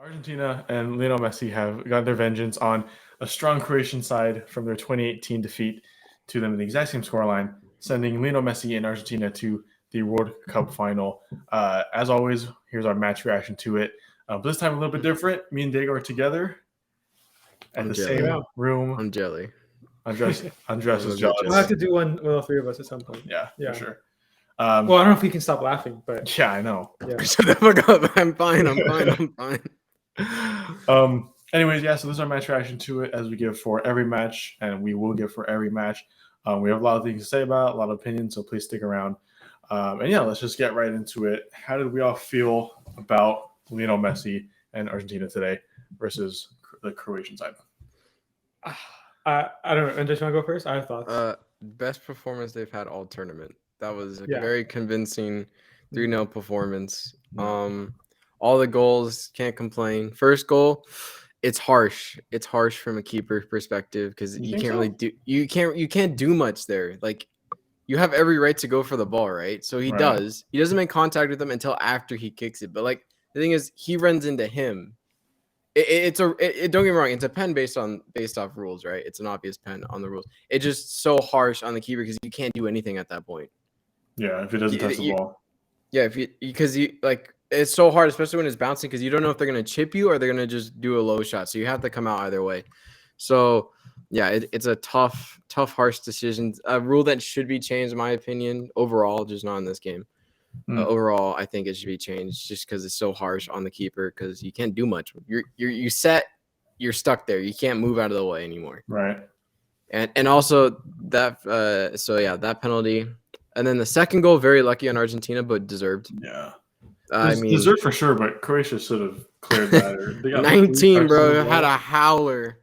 Argentina and Lionel Messi have got their vengeance on a strong Croatian side from their 2018 defeat to them in the exact same scoreline, sending Lionel Messi and Argentina to the World Cup final. As always, here's our match reaction to it. But this time a little bit different. Me and Diego are together at the same room. I'm jelly. Andres is I'm a jealous. bit We'll have to do one with all three of us at some point. Yeah, Yeah. for sure. Well, I don't know if we can stop laughing, but Yeah, I know. yeah. Shut the fuck up. I'm fine. Anyways, yeah, so this is our match reaction to it as we give for every match, and we will give for every match. We have a lot of things to say about it, a lot of opinions, so please stick around. And yeah, let's just get right into it. How did we all feel about Lionel Messi and Argentina today versus the Croatian side? I don't know. Andres, you want to go first? I have thoughts. Best performance they've had all tournament. That was a Yeah. very convincing 3-0 performance. All the goals, can't complain. First goal, it's harsh. It's harsh from a keeper perspective because you can't really do you can't do much there. Like you have every right to go for the ball, right? So he does. He doesn't make contact with them until after he kicks it. But like the thing is, he runs into him. Don't get me wrong. It's a pen based off rules, right? It's an obvious pen on the rules. It's just so harsh on the keeper because you can't do anything at that point. Yeah, if it doesn't touch the ball. Yeah, because it's so hard, especially when it's bouncing, because you don't know if they're gonna chip you or they're gonna just do a low shot. So you have to come out either way. So yeah, it's a tough, harsh decision. A rule that should be changed, in my opinion, overall, just not in this game. Overall, I think it should be changed just because it's so harsh on the keeper because you can't do much. You're set, you're stuck there. You can't move out of the way anymore. Right. And also that that penalty. And then the second goal, very lucky on Argentina, but deserved. Yeah. I mean, deserved for sure, but Croatia should have cleared that. They got 19, bro, had a howler.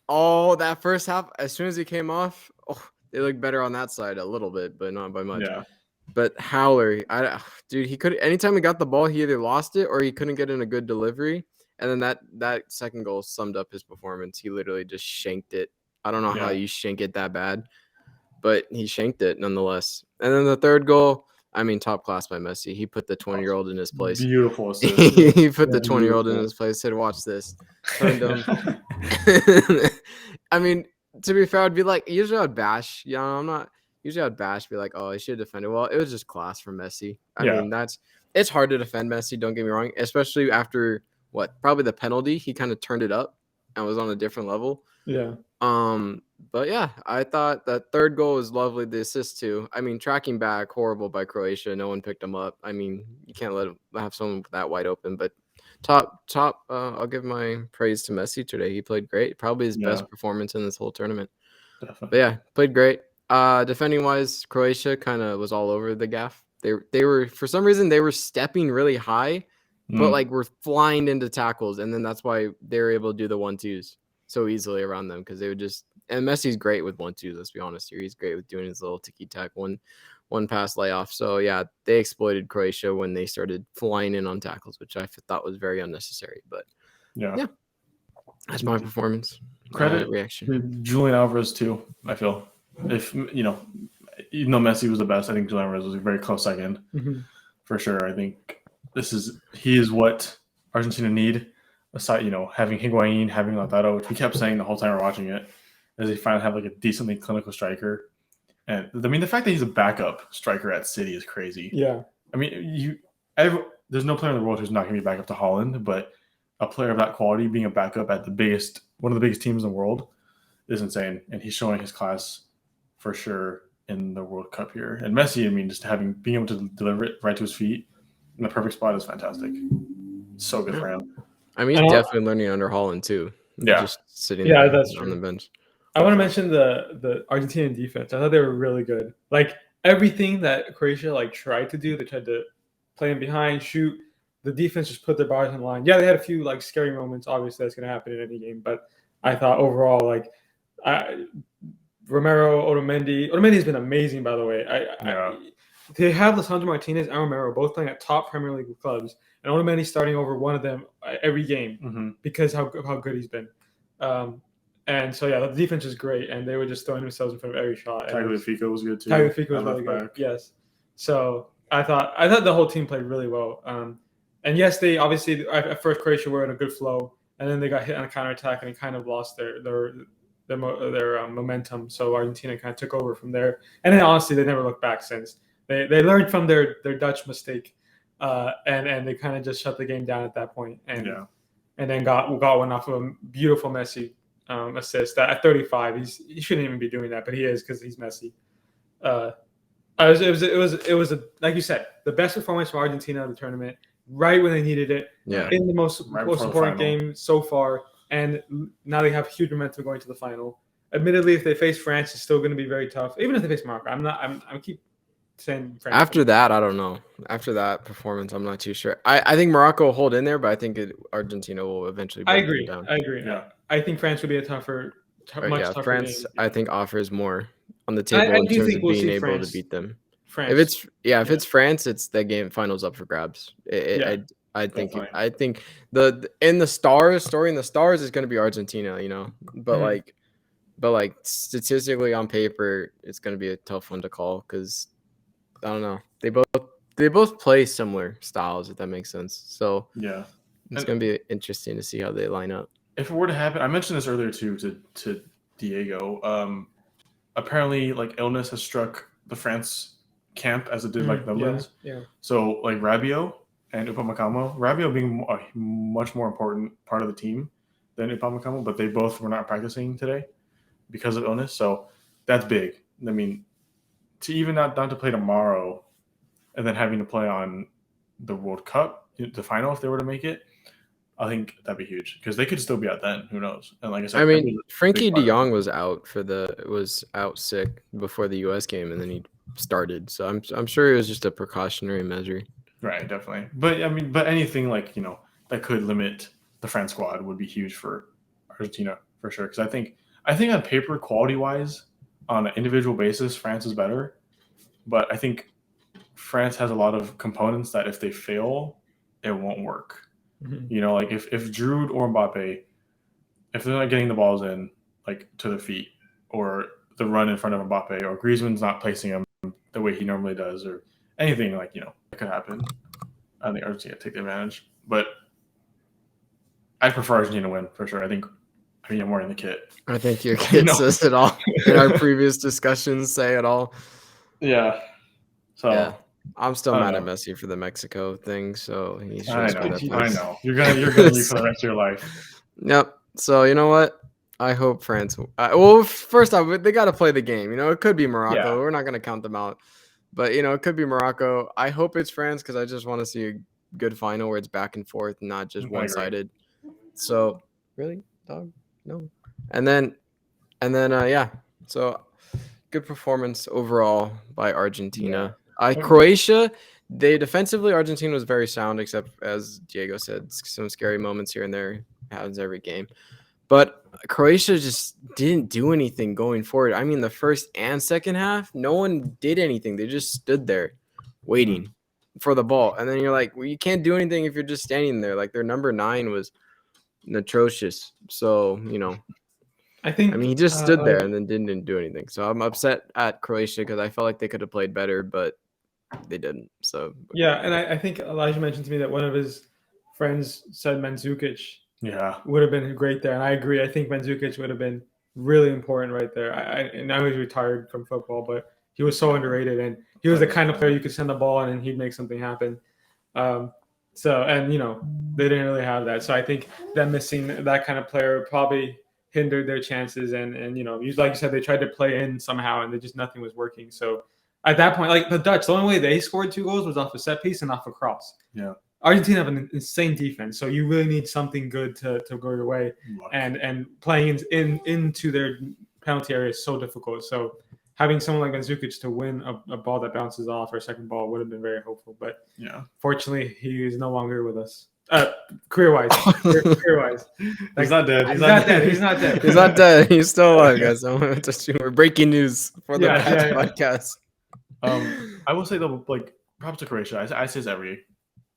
Oh, that first half, as soon as he came off, they looked better on that side a little bit, but not by much. Yeah. But howler, dude, he could anytime he got the ball, he either lost it or he couldn't get in a good delivery. And then that second goal summed up his performance. He literally just shanked it. I don't know how you shank it that bad, but he shanked it nonetheless. And then the third goal, I mean, top class by Messi. He put the 20-year-old in his place. Beautiful assist. He put the 20-year-old in his place. Said, "Watch this." Turned him. I mean, to be fair, I'd be like, usually I'd bash. Yeah, I'm not. Usually I'd bash, be like, "Oh, he should have defended well." It was just class from Messi. I mean, it's hard to defend Messi. Don't get me wrong, especially after probably the penalty. He kind of turned it up and was on a different level. Yeah. But yeah, I thought that third goal was lovely. The assist too. I mean, tracking back, horrible by Croatia. No one picked him up. I mean, you can't let him have someone that wide open. But top. I'll give my praise to Messi today. He played great. Probably his best performance in this whole tournament. Definitely. But yeah, played great. Defending wise, Croatia kind of was all over the gaff. They were for some reason they were stepping really high, but like were flying into tackles, and then that's why they were able to do the 1-2s so easily around them because they would just. And Messi's great with 1-2s. Let's be honest here. He's great with doing his little ticky-tack one pass layoff. So yeah, they exploited Croatia when they started flying in on tackles, which I thought was very unnecessary. But yeah, that's my performance. Credit reaction. Julian Alvarez too. I feel if even though Messi was the best, I think Julian Alvarez was a very close second for sure. I think he is what Argentina need. Aside, having Higuain, having Lautaro, which we kept saying the whole time we're watching it. As they finally have like a decently clinical striker, and I mean the fact that he's a backup striker at City is crazy. Yeah, I mean there's no player in the world who's not going to be back up to Holland, but a player of that quality being a backup at one of the biggest teams in the world is insane, and he's showing his class for sure in the World Cup here. And Messi, I mean, just being able to deliver it right to his feet in the perfect spot is fantastic. So good for him. I mean, he's definitely learning under Holland too. Yeah, just sitting there that's on the bench. I want to mention the Argentinian defense. I thought they were really good. Like everything that Croatia tried to do, they tried to play in behind, shoot. The defense just put their bodies on the line. Yeah, they had a few scary moments. Obviously, that's going to happen in any game. But I thought overall, Romero, Otamendi's been amazing, by the way. They have Lisandro Martinez and Romero both playing at top Premier League clubs, and Otamendi's starting over one of them every game because how good he's been. And so, the defense is great, and they were just throwing themselves in front of every shot. Tagliafico was good, too. Tagliafico was really good, yes. So, I thought the whole team played really well. And yes, they obviously at first Croatia were in a good flow, and then they got hit on a counterattack and they kind of lost their momentum. So Argentina kind of took over from there, and then honestly, they never looked back since. They learned from their Dutch mistake, and they kind of just shut the game down at that point, and then got one off of a beautiful Messi assist. That at 35, he shouldn't even be doing that, but he is because he's Messi. It was like you said, the best performance from Argentina in the tournament, right when they needed it, in the most important game so far, and now they have huge momentum going to the final. Admittedly, if they face France, it's still going to be very tough. Even if they face Morocco, I keep saying France. After that, I don't know. After that performance, I'm not too sure. I think Morocco will hold in there, but I think Argentina will eventually. I agree. Down. I agree. Yeah. I think France would be a tougher. Tougher France. game. I think offers more on the table in terms of being able to beat them. France. If it's France, it's that game finals up for grabs. I think the story in the stars is going to be Argentina, you know, but like statistically on paper, it's going to be a tough one to call because I don't know. They both play similar styles, if that makes sense. So it's going to be interesting to see how they line up. If it were to happen, I mentioned this earlier too to Diego. Apparently, like illness has struck the France camp as it did like Netherlands. Yeah. So like Rabiot and Upamecano, Rabiot being a much more important part of the team than Upamecano, but they both were not practicing today because of illness. So that's big. I mean, to even not to play tomorrow and then having to play on the World Cup, the final if they were to make it, I think that'd be huge because they could still be out then. Who knows? And like I said, I mean, Frankie De Jong was out sick before the U.S. game, and then he started. So I'm sure it was just a precautionary measure. Right, definitely. But I mean, anything like that could limit the France squad would be huge for Argentina for sure. Because I think on paper, quality wise, on an individual basis, France is better. But I think France has a lot of components that if they fail, it won't work. Mm-hmm. You know, like if Giroud or Mbappe, if they're not getting the balls in like to their feet, or the run in front of Mbappe, or Griezmann's not placing him the way he normally does, or anything like that could happen. I think Argentina take the advantage, but I prefer Argentina to win for sure. I'm wearing the kit. I think your kit says it all. In our previous discussions, say it all. Yeah. So. Yeah. I'm still mad at Messi for the Mexico thing, so he should I know. You're gonna be for the rest of your life. Yep. So you know what? I hope France. Well, first off, they got to play the game. It could be Morocco. Yeah. We're not gonna count them out, but it could be Morocco. I hope it's France because I just want to see a good final where it's back and forth, not just one-sided. So really, dog, no. And then, So good performance overall by Argentina. Yeah. Croatia, defensively, Argentina was very sound, except as Diego said, some scary moments here and there. It happens every game. But Croatia just didn't do anything going forward. I mean, the first and second half, no one did anything. They just stood there waiting for the ball. And then you're like, well, you can't do anything if you're just standing there. Like their number 9 was atrocious. So, he just stood there and then didn't do anything. So I'm upset at Croatia because I felt like they could have played better, but they didn't. So yeah, and I think Elijah mentioned to me that one of his friends said Mandzukic would have been great there, and I agree. I think Mandzukic would have been really important right there. I know he's retired from football, but he was so underrated, and he was the kind of player you could send the ball and he'd make something happen. So they didn't really have that. So I think them missing that kind of player probably hindered their chances, and like you said, they tried to play in somehow, and nothing was working. So at that point, like the Dutch, the only way they scored 2 goals was off a set piece and off a cross. Yeah. Argentina have an insane defense, so you really need something good to go your way. And playing into their penalty area is so difficult. So having someone like Mandzukic to win a ball that bounces off or a second ball would have been very hopeful. But fortunately, he is no longer with us. Career-wise. He's not dead. He's not dead. He's not dead. He's not dead. He's still alive, guys. We're breaking news for the podcast. I will say though, like props to Croatia. I say this every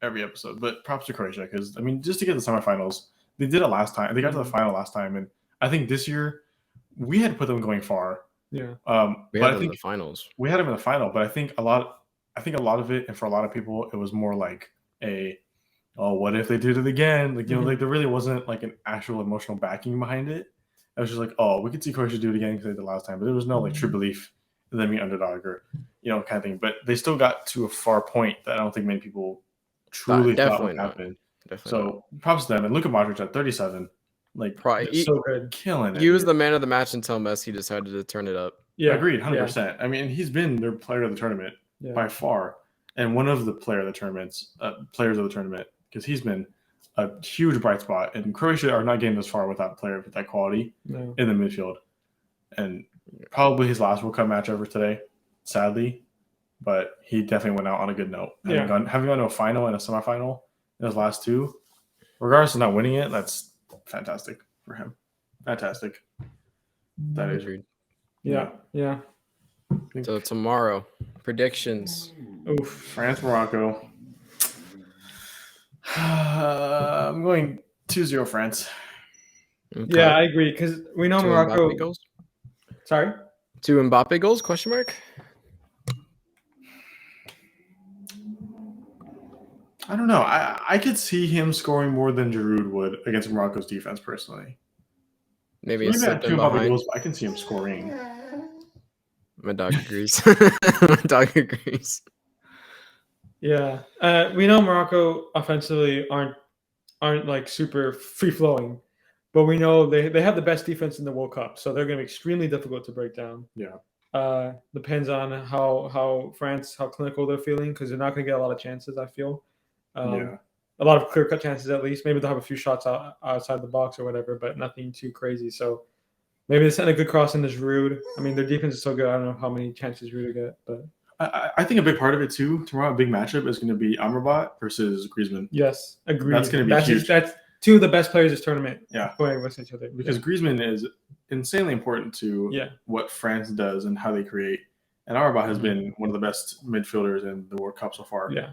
episode, but props to Croatia because just to get to the semifinals, they did it last time. They got to the final last time, and I think this year we had to put them going far. Yeah. We had them in the finals. We had them in the final, but I think a lot of it, and for a lot of people, it was more like a oh, what if they did it again? Like, like there really wasn't like an actual emotional backing behind it. I was just like, oh, we could see Croatia do it again because they did the last time, but there was no like true belief in them being underdog or kind of thing. But they still got to a far point that I don't think many people truly thought would happen. So props to them. And Luka Modric at 37, like so good, killing it. He was the man of the match until Messi decided to turn it up. Yeah, agreed, 100%. I mean, he's been their player of the tournament by far, and one of the players of the tournament, because he's been a huge bright spot. And Croatia are not getting this far without a player with that quality in the midfield. And probably his last World Cup match ever today, sadly, but he definitely went out on a good note. Having gone to a final and a semifinal in his last two, regardless of not winning it, that's fantastic for him. Fantastic. That is. Yeah. So tomorrow, predictions. Oof. France, Morocco. I'm going 2-0 France. Okay. Yeah, I agree because we know Morocco. Goals? Sorry? 2 Mbappe goals, question mark? I don't know. I could see him scoring more than Giroud would against Morocco's defense personally. Maybe a slip in behind. Goals, I can see him scoring. My dog agrees. My dog agrees. Yeah. We know Morocco offensively aren't like super free flowing. But we know they have the best defense in the World Cup, so they're going to be extremely difficult to break down. Yeah. Depends on how clinical they're feeling because they're not going to get a lot of chances, I feel. A lot of clear-cut chances at least. Maybe they'll have a few shots outside the box or whatever, but nothing too crazy. So maybe they send a good cross into Giroud. I mean, their defense is so good. I don't know how many chances Giroud will get, but I think a big part of it too. Tomorrow, a big matchup is going to be Amrabat versus Griezmann. Yes, agreed. That's going to be huge. That's two of the best players this tournament. Playing against each other. Because Griezmann is insanely important to what France does and how they create. And Amrabat has been one of the best midfielders in the World Cup so far. Yeah.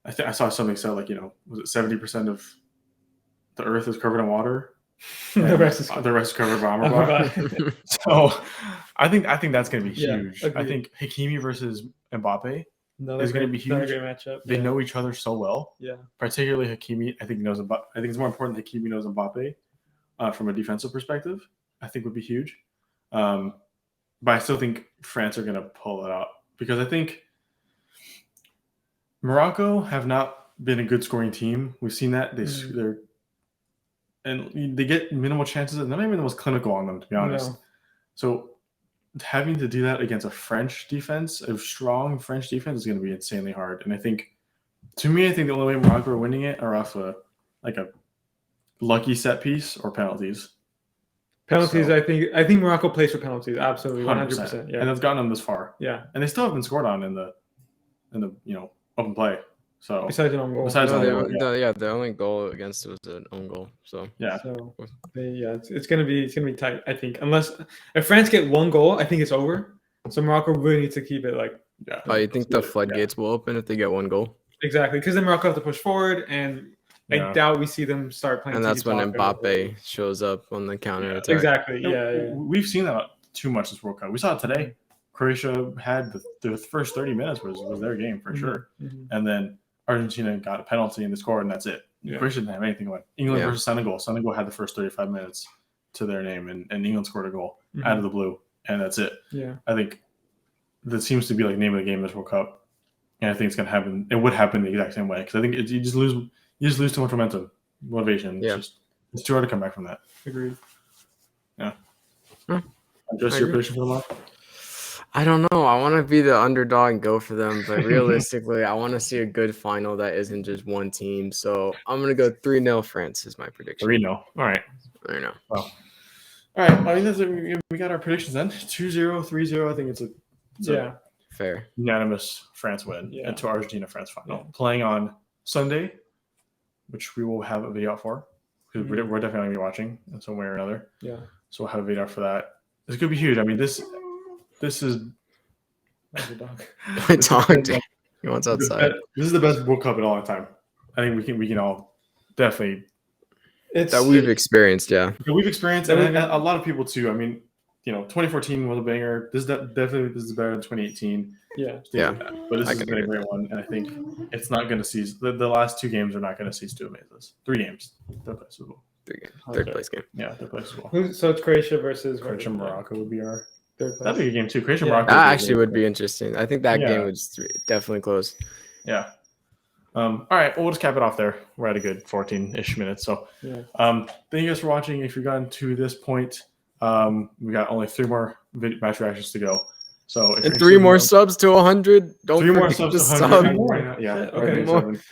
I saw something said like, was it 70% of the earth is covered in water? the rest is covered by Amrabat. So I think that's going to be huge. Agreed. I think Hakimi versus Mbappe is going to be huge. Great matchup. They know each other so well. Yeah. Particularly Hakimi, I think knows Mbappe. I think it's more important that Hakimi knows Mbappe from a defensive perspective. I think would be huge. But I still think France are going to pull it out because I think Morocco have not been a good scoring team. We've seen that they get minimal chances, and they're not even the most clinical on them, to be honest. No. So having to do that against a French defense, a strong French defense, is going to be insanely hard. And I think the only way Morocco are winning it are off a lucky set piece or penalties. Penalties, I think Morocco plays for penalties, absolutely, 100%. Yeah, and that's gotten them this far. Yeah, and they still have been scored on in the open play. So besides an own goal, the only goal against it was an own goal. So it's gonna be tight. I think unless if France get one goal, I think it's over. So Morocco really needs to keep it like. Yeah. Oh, you think the floodgates will open if they get one goal? Exactly, because then Morocco have to push forward, and I doubt we see them start playing. And that's when Mbappe shows up on the counter attack. Exactly. Yeah. We've seen that too much this World Cup. We saw it today. Croatia had the first 30 minutes was their game for sure, and then Argentina got a penalty and they scored, and that's it. Croatia didn't have anything like England versus Senegal. Senegal had the first 35 minutes to their name, and England scored a goal out of the blue, and that's it. Yeah, I think that seems to be like name of the game this World Cup, and I think it's gonna happen. It would happen the exact same way because I think you just lose too much motivation. It's too hard to come back from that. Agreed. Yeah. Just your prediction for the month. I don't know. I want to be the underdog and go for them, but realistically, I want to see a good final that isn't just one team. So I'm gonna go 3-0 France is my prediction. 3-0. All right. 3-0. Well, all right. I mean, we got our predictions then. 2-0, 3-0. I think it's a fair unanimous France win into Argentina France final. Playing on Sunday, which we will have a video out for because we're definitely going to be watching in some way or another. Yeah. So we'll have a video out for that. This could be huge. I mean, this is. My dog. He wants outside. This is the best World Cup in a long time. I think we can all definitely. That we've experienced, we've experienced, and a lot of people too. I mean, 2014 was a banger. This is definitely better than 2018. Yeah. Yeah. But this I has can been a agree. great one, and I think it's not going to cease. The last 2 games are not going to cease to amaze us. 3 games. Third place as well. Third place game. Yeah, third place as well. So it's Croatia versus Croatia, Morocco would be our. third place. That'd be a game too. Croatia, Yeah. Morocco. That actually would be interesting. I think that Yeah. game would definitely close. Yeah. All right. Well, we'll just cap it off there. We're at a good 14-ish minutes. So, Yeah. thank you guys for watching. If you've gotten to this point, we got only 3 more match reactions to go. So, if And you're 3 more still- subs to 100. Don't 3 more forget subs to to 100. sub. More. Yeah. Okay. Okay. More. Please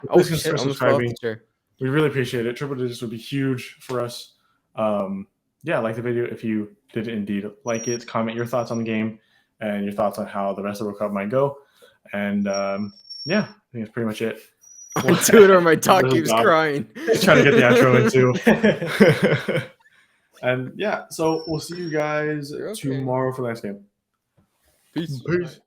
Oh consider shit! Almost fell off subscribing. the chair. We really appreciate it. Triple digits would be huge for us. Like the video if you did indeed like it. Comment your thoughts on the game and your thoughts on how the rest of the World Cup might go. And I think that's pretty much it. Dude, or my dog Little keeps dog. crying. Just trying to get the outro in too. And yeah, so we'll see you guys You're okay. tomorrow for the next game. Peace. Peace.